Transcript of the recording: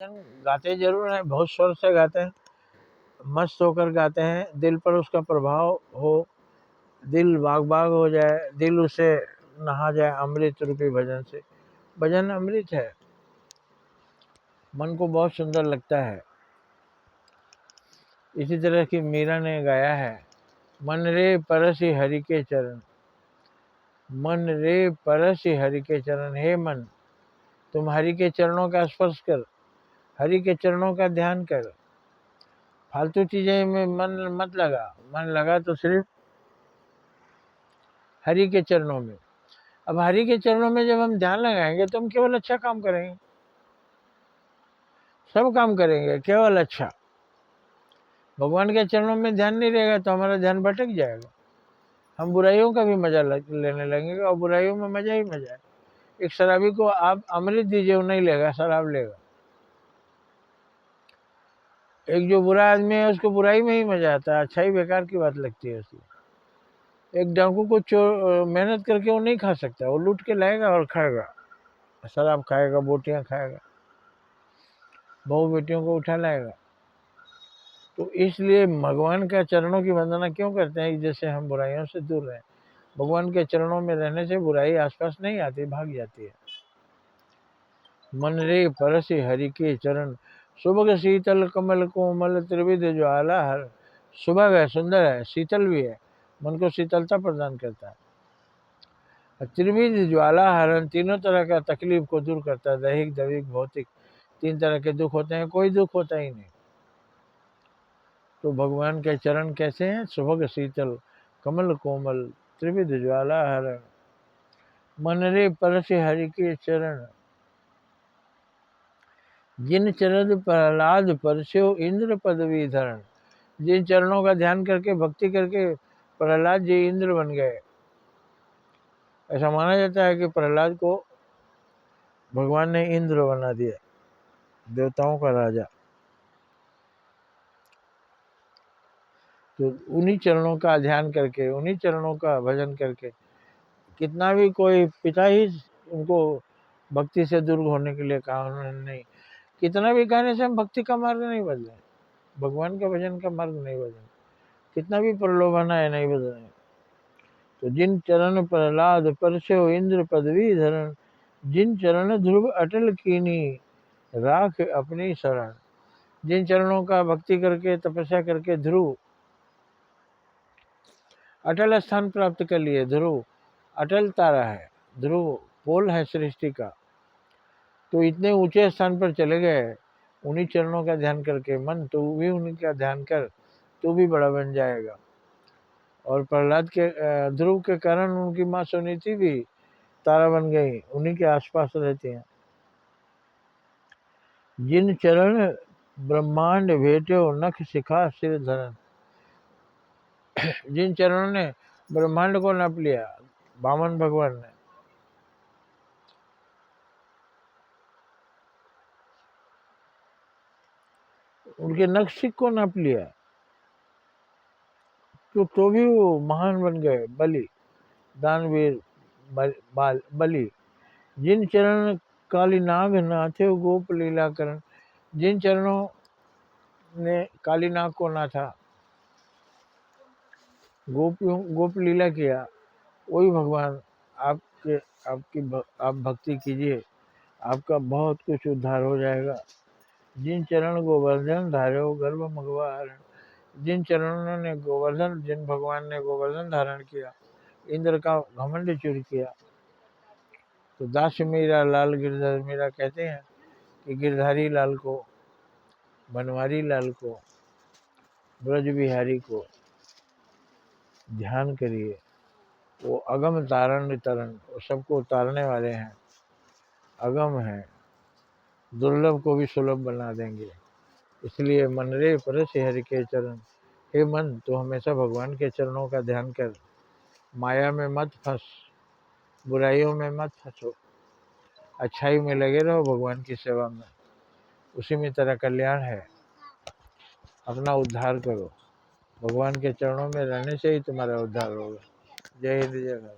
गाते जरूर हैं, बहुत स्वर से गाते हैं, मस्त होकर गाते हैं, दिल पर उसका प्रभाव हो, दिल बाग बाग हो जाए, दिल उसे नहा जाए अमृत रूपी भजन से। भजन अमृत है, मन को बहुत सुंदर लगता है। इसी तरह की मीरा ने गाया है, मन रे परसि हरि के चरण, मन रे परसि हरि के चरण। हे मन, तुम हरि के चरणों का स्पर्श कर, हरि के चरणों का ध्यान कर, फालतू चीजें में मन मत लगा, मन लगा तो सिर्फ हरि के चरणों में। अब हरि के चरणों में जब हम ध्यान लगाएंगे तो हम केवल अच्छा काम करेंगे, सब काम करेंगे केवल अच्छा। भगवान के चरणों में ध्यान नहीं रहेगा तो हमारा ध्यान भटक जाएगा, हम बुराइयों का भी मजा लेने लगेंगे, और बुराइयों में मजा ही मजा है। एक शराबी को आप अमृत दीजिए, वो नहीं लेगा, शराब लेगा। एक जो बुरा आदमी है उसको बुराई में ही मजा आता है, अच्छाई बेकार की बात लगती है उसकी। एक डाकू को मेहनत करके वो नहीं खा सकता, वो लूट के लाएगा और खाएगा, शराब खाएगा, बोटियां खाएगा, बहू बेटियों को उठा लाएगा। तो इसलिए भगवान के चरणों की वंदना क्यों करते हैं? जैसे हम बुराइयों से दूर रहें। भगवान के चरणों में रहने से बुराई आसपास नहीं आती, भाग जाती है। मन रे परसि हरि के चरण, सुबह शीतल कमल कोमल त्रिविध ज्वाला हर। सुबह है, सुंदर है, शीतल भी है, मन को शीतलता प्रदान करता है। त्रिविध ज्वाला हरण, तीनों तरह का तकलीफ को दूर करता है, दैहिक दैविक भौतिक, तीन तरह के दुख होते हैं, कोई दुख होता ही नहीं। तो भगवान के चरण कैसे हैं? सुभग शीतल कमल कोमल त्रिविध ज्वाला हरण, मन रे परसि हरि के चरण। जिन चरण प्रहलाद परस्यो इंद्र पदवी धरण, जिन चरणों का ध्यान करके भक्ति करके प्रहलाद जी इंद्र बन गए। ऐसा माना जाता है कि प्रहलाद को भगवान ने इंद्र बना दिया, देवताओं का राजा। तो उन्हीं चरणों का ध्यान करके, उन्हीं चरणों का भजन करके, कितना भी कोई पिता ही उनको भक्ति से दूर होने के लिए कहा उन्होंने नहीं, कितना भी कहने से हम भक्ति का मार्ग नहीं बदले, भगवान के भजन का मार्ग नहीं बदले, कितना भी प्रलोभन है नहीं बदले। तो जिन चरण प्रहलाद परस्यो इंद्र पदवी धरण, जिन चरण ध्रुव अटल कीनी राख अपनी शरण। जिन चरणों का भक्ति करके तपस्या करके ध्रुव अटल स्थान प्राप्त कर लिए, ध्रुव अटल तारा है, ध्रुव पोल है सृष्टि का, तो इतने ऊंचे स्थान पर चले गए उन्हीं चरणों का ध्यान करके। मन तू भी उन्हीं का ध्यान कर, तू भी बड़ा बन जाएगा। और प्रहलाद के ध्रुव के कारण उनकी माँ सुनीति भी तारा बन गई, उन्हीं के आसपास रहती हैं। जिन चरण ब्रह्मांड भेटो नख शिखा सिर धरन, जिन चरणों ने ब्रह्मांड को नाप लिया, वामन भगवान ने, उनके नक्शिक को नाप लिया, तो भी वो महान बन गए, बलि दानवीर बलि। जिन चरण काली नाग नाथे गोप लीला करण, जिन चरणों ने काली नाग को नाथा, गोप लीला किया, वही भगवान आपके आप भक्ति कीजिए, आपका बहुत कुछ उद्धार हो जाएगा। जिन चरण गोवर्धन धारो गर्भ मगवा हरण, जिन चरणों ने गोवर्धन, जिन भगवान ने गोवर्धन धारण किया, इंद्र का घमंड चूर किया। तो दास मीरा लाल गिरधर मीरा कहते हैं कि गिरधारी लाल को, बनवारी लाल को, ब्रज बिहारी को ध्यान करिए, वो अगम तारण तरण, वो सबको उतारने वाले हैं, अगम है, दुर्लभ को भी सुलभ बना देंगे। इसलिए मन रे परसि हरि के चरण, हे मन तो हमेशा भगवान के चरणों का ध्यान कर, माया में मत फंस, बुराइयों में मत फंसो, अच्छाई में लगे रहो, भगवान की सेवा में, उसी में तेरा कल्याण है। अपना उद्धार करो, भगवान के चरणों में रहने से ही तुम्हारा उद्धार होगा। जय हिंद, जय भारत।